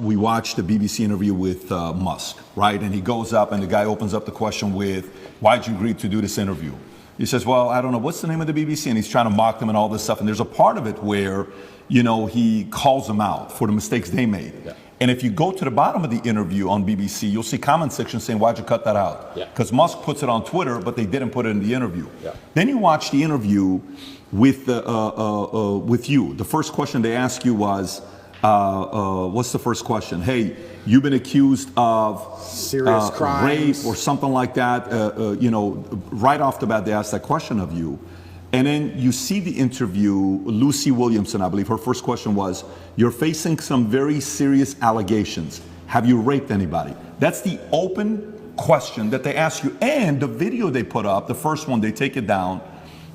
We watched the BBC interview with Musk, right? And he goes up and the guy opens up the question with, why'd you agree to do this interview? He says, well, I don't know, what's the name of the BBC? And he's trying to mock them and all this stuff. And there's a part of it where, he calls them out for the mistakes they made. Yeah. And if you go to the bottom of the interview on BBC, you'll see comment section saying, why'd you cut that out? Because Musk puts it on Twitter, but they didn't put it in the interview. Yeah. Then you watch the interview with you. The first question they ask you was, what's the first question? Hey, you've been accused of serious crimes, rape or something like that. Right off the bat, they asked that question of you. And then you see the interview, Lucy Williamson, I believe, her first question was, you're facing some very serious allegations. Have you raped anybody? That's the open question that they ask you. And the video they put up, the first one, they take it down.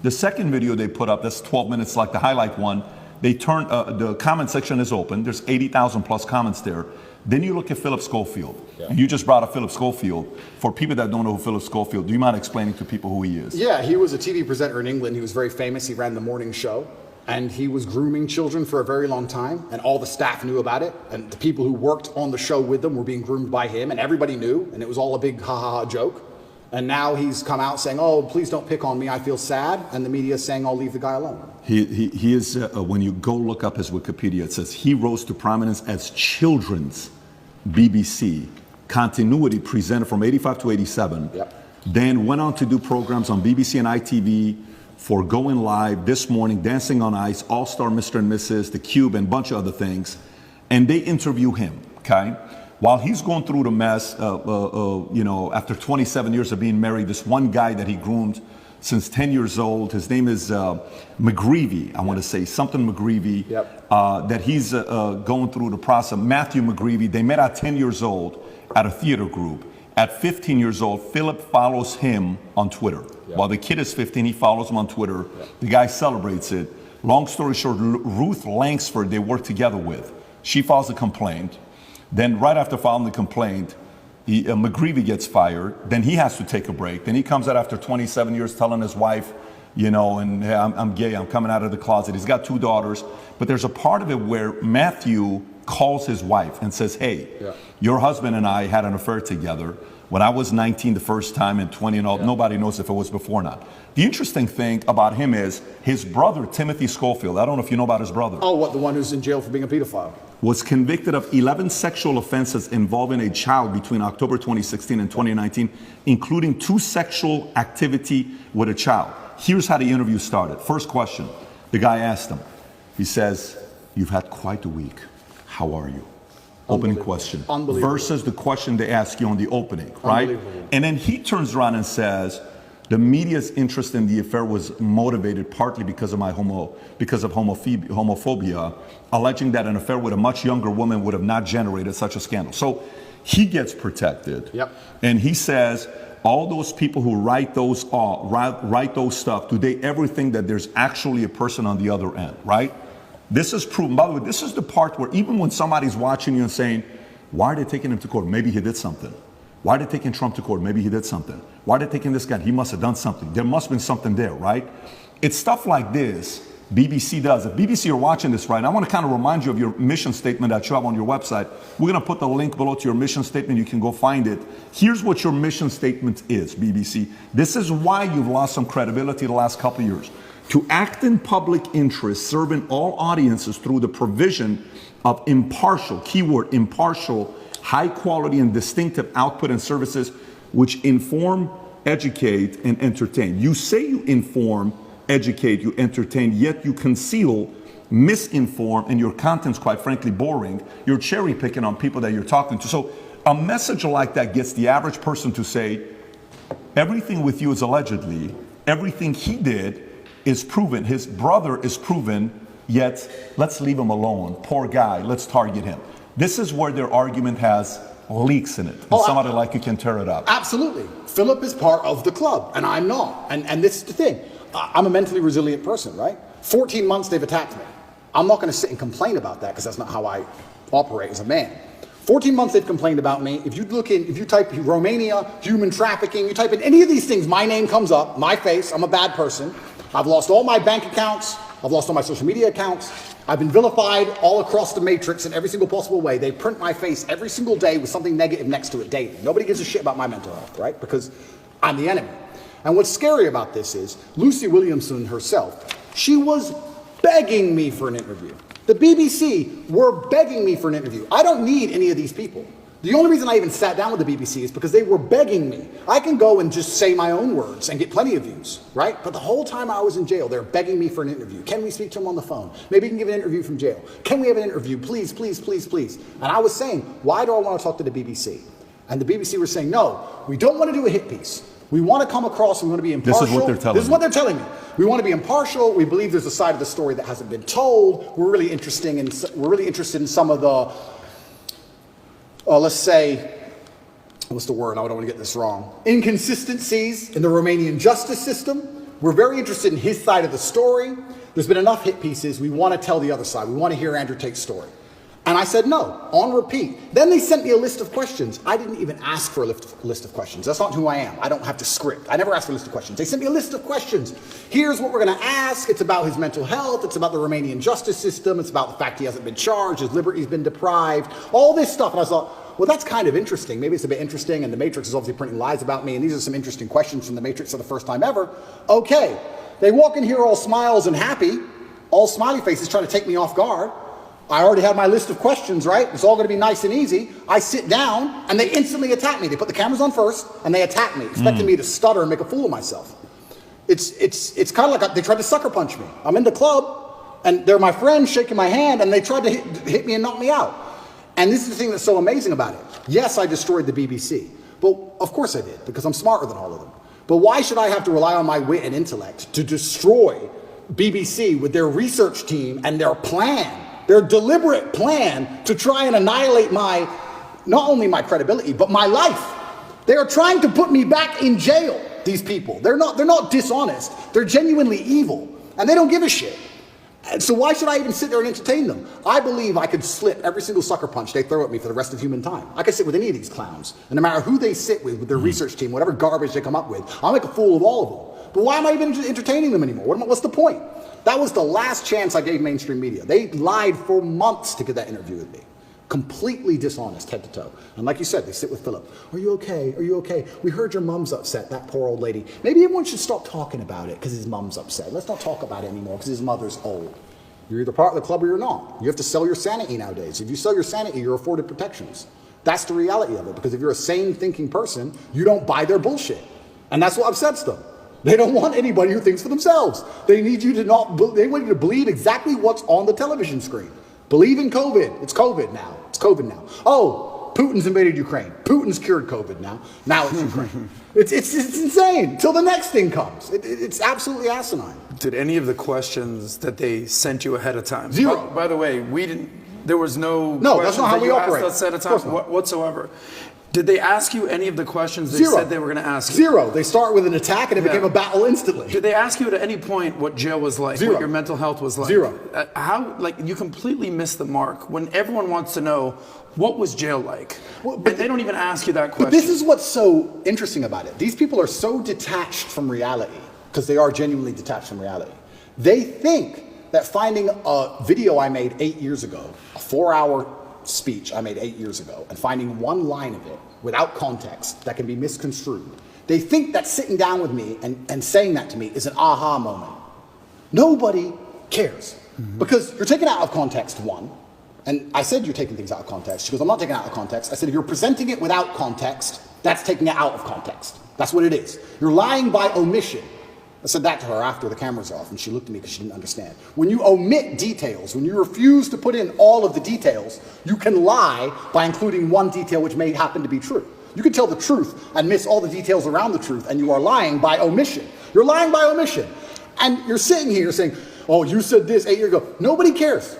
The second video they put up, that's 12 minutes like the highlight one, they turn, the comment section is open. There's 80,000 plus comments there. Then you look at Philip Schofield. Yeah. And you just brought up Philip Schofield. For people that don't know who Philip Schofield, do you mind explaining to people who he is? Yeah, he was a TV presenter in England. He was very famous. He ran the morning show. And he was grooming children for a very long time. And all the staff knew about it. And the people who worked on the show with them were being groomed by him. And everybody knew. And it was all a big ha-ha-ha joke. And now he's come out saying, oh, please don't pick on me. I feel sad. And the media is saying, I'll leave the guy alone. He is, when you go look up his Wikipedia, it says he rose to prominence as children's BBC continuity presenter from 85 to 87. Yep. Then went on to do programs on BBC and ITV for Going Live, This Morning, Dancing on Ice, All-Star Mr. and Mrs., The Cube, and a bunch of other things. And they interview him, okay? While he's going through the mess, after 27 years of being married, this one guy that he groomed since 10 years old, his name is McGreevy, I want to say, something McGreevy, that he's going through the process. Matthew McGreevy, they met at 10 years old at a theater group. At 15 years old, Philip follows him on Twitter. While the kid is 15, he follows him on Twitter. The guy celebrates it. Long story short, Ruth Langsford, they work together with. She files a complaint. Then right after filing the complaint, McGreevy gets fired. Then he has to take a break. Then he comes out after 27 years telling his wife, hey, I'm gay, I'm coming out of the closet. He's got 2 daughters. But there's a part of it where Matthew calls his wife and says, hey, your husband and I had an affair together when I was 19 the first time and 20 and all. Nobody knows if it was before or not. The interesting thing about him is his brother, Timothy Schofield, I don't know if you know about his brother. Oh, what, the one who's in jail for being a pedophile? Was convicted of 11 sexual offenses involving a child between October 2016 and 2019, including 2 sexual activity with a child. Here's how the interview started. First question, the guy asked him, he says, you've had quite a week. How are you? Opening question. Versus the question they ask you on the opening, right? And then he turns around and says, the media's interest in the affair was motivated partly because of homophobia, alleging that an affair with a much younger woman would have not generated such a scandal. So he gets protected. And he says, all those people who write those stuff, do they ever think that there's actually a person on the other end, right? This is proven. By the way, this is the part where even when somebody's watching you and saying, why are they taking him to court? Maybe he did something. Why are they taking Trump to court? Maybe he did something. Why are they taking this guy? He must have done something. There must have been something there, right? It's stuff like this BBC does. If BBC are watching this right now, I want to kind of remind you of your mission statement that you have on your website. We're going to put the link below to your mission statement. You can go find it. Here's what your mission statement is, BBC. This is why you've lost some credibility the last couple of years. To act in public interest, serving all audiences through the provision of impartial, keyword impartial, high quality and distinctive output and services which inform, educate, and entertain. You say you inform, educate, you entertain, yet you conceal, misinform, and your content's quite frankly boring. You're cherry picking on people that you're talking to. So a message like that gets the average person to say, everything with you is allegedly, everything he did is proven, his brother is proven, yet let's leave him alone. Poor guy, let's target him. This is where their argument has leaks in it. And somebody like you can tear it up. Absolutely. Philip is part of the club, and I'm not. And this is the thing. I'm a mentally resilient person, right? 14 months they've attacked me. I'm not going to sit and complain about that because that's not how I operate as a man. 14 months they've complained about me. If you type Romania, human trafficking, you type in any of these things, my name comes up, my face, I'm a bad person. I've lost all my bank accounts. I've lost all my social media accounts. I've been vilified all across the matrix in every single possible way. They print my face every single day with something negative next to it daily. Nobody gives a shit about my mental health, right? Because I'm the enemy. And what's scary about this is Lucy Williamson herself, she was begging me for an interview. The BBC were begging me for an interview. I don't need any of these people. The only reason I even sat down with the BBC is because they were begging me. I can go and just say my own words and get plenty of views, right? But the whole time I was in jail, they're begging me for an interview. Can we speak to him on the phone? Maybe you can give an interview from jail. Can we have an interview? Please, please, please, please. And I was saying, why do I want to talk to the BBC? And the BBC were saying, no, we don't want to do a hit piece. We want to come across, we want to be impartial. This is what they're telling me. This is what they're telling me. We want to be impartial. We believe there's a side of the story that hasn't been told. We're really interested in some of the, let's say, what's the word? I don't want to get this wrong. Inconsistencies in the Romanian justice system. We're very interested in his side of the story. There's been enough hit pieces. We want to tell the other side. We want to hear Andrew Tate's story. And I said no, on repeat. Then they sent me a list of questions. I didn't even ask for a list of questions. That's not who I am. I don't have to script. I never asked for a list of questions. They sent me a list of questions. Here's what we're going to ask. It's about his mental health. It's about the Romanian justice system. It's about the fact he hasn't been charged. His liberty's been deprived. All this stuff. And I thought, well, that's kind of interesting. Maybe it's a bit interesting. And the Matrix is obviously printing lies about me. And these are some interesting questions from the Matrix for the first time ever. Okay. They walk in here all smiles and happy, all smiley faces trying to take me off guard. I already had my list of questions, right? It's all going to be nice and easy. I sit down, and they instantly attack me. They put the cameras on first, and they attack me, expecting me to stutter and make a fool of myself. It's kind of like they tried to sucker punch me. I'm in the club, and they're my friends shaking my hand, and they tried to hit me and knock me out. And this is the thing that's so amazing about it. Yes, I destroyed the BBC. But of course I did, because I'm smarter than all of them. But why should I have to rely on my wit and intellect to destroy BBC with their research team and their plan? Their deliberate plan to try and annihilate not only my credibility, but my life. They are trying to put me back in jail, these people. They're not dishonest. They're genuinely evil. And they don't give a shit. And so why should I even sit there and entertain them? I believe I could slip every single sucker punch they throw at me for the rest of human time. I could sit with any of these clowns. And no matter who they sit with their research team, whatever garbage they come up with, I'll make a fool of all of them. But why am I even entertaining them anymore? What's the point? That was the last chance I gave mainstream media. They lied for months to get that interview with me. Completely dishonest, head to toe. And like you said, they sit with Philip. Are you okay? Are you okay? We heard your mom's upset, that poor old lady. Maybe everyone should stop talking about it because his mom's upset. Let's not talk about it anymore because his mother's old. You're either part of the club or you're not. You have to sell your sanity nowadays. If you sell your sanity, you're afforded protections. That's the reality of it, because if you're a sane thinking person, you don't buy their bullshit. And that's what upsets them. They don't want anybody who thinks for themselves. They need you to they want you to believe exactly what's on the television screen. Believe in COVID. It's COVID now. It's COVID now. Oh, Putin's invaded Ukraine. Putin's cured COVID now. Now it's Ukraine. It's insane. Till the next thing comes. It's absolutely asinine. Did any of the questions that they sent you ahead of time? Zero. By the way, we didn't. There was no. No, that's not how we operate. Asked us ahead of time whatsoever. Did they ask you any of the questions they Zero. said they were going to ask you? Zero. They start with an attack and it became a battle instantly. Did they ask you at any point what jail was like? Zero. What your mental health was like? Zero. You completely missed the mark when everyone wants to know what was jail like. Well, but they don't even ask you that question. But this is what's so interesting about it. These people are so detached from reality, because they are genuinely detached from reality. They think that finding a video I made 8 years ago, a 4-hour speech I made 8 years ago, and finding one line of it without context that can be misconstrued, they think that sitting down with me and saying that to me is an aha moment. Nobody cares. Because you're taking out of context, one. And I said you're taking things out of context. She goes, I'm not taking it out of context. I said, if you're presenting it without context, that's taking it out of context. That's what it is. You're lying by omission. I said that to her after the camera's off, and she looked at me because she didn't understand. When you omit details, when you refuse to put in all of the details, you can lie by including one detail which may happen to be true. You can tell the truth and miss all the details around the truth, and you are lying by omission. You're lying by omission. And you're sitting here saying, oh, you said this 8 years ago. Nobody cares.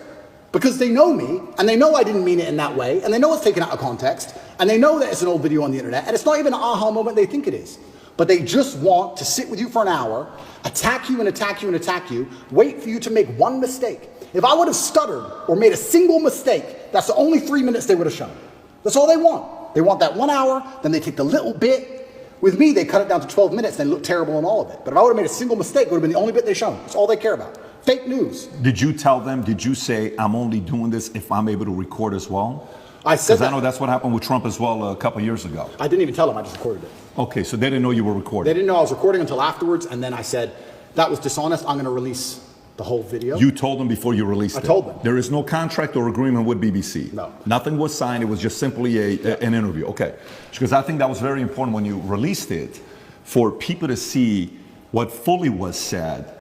Because they know me, and they know I didn't mean it in that way, and they know it's taken out of context, and they know that it's an old video on the internet, and it's not even an aha moment they think it is. But they just want to sit with you for an hour, attack you and attack you and attack you, wait for you to make one mistake. If I would have stuttered or made a single mistake, that's the only 3 minutes they would have shown. That's all they want. They want that 1 hour, then they take the little bit. With me, they cut it down to 12 minutes, and they look terrible in all of it. But if I would have made a single mistake, it would have been the only bit they shown. That's all they care about. Fake news. Did you tell them, did you say, I'm only doing this if I'm able to record as well? I said Because I that. know that's what happened with Trump as well a couple years ago. I didn't even tell them, I just recorded it. Okay, so they didn't know you were recording. They didn't know I was recording until afterwards, and then I said, that was dishonest, I'm gonna release the whole video. You told them before you released it? I told them. There is no contract or agreement with BBC? No. Nothing was signed, it was just simply an interview, okay. Because I think that was very important when you released it, for people to see what fully was said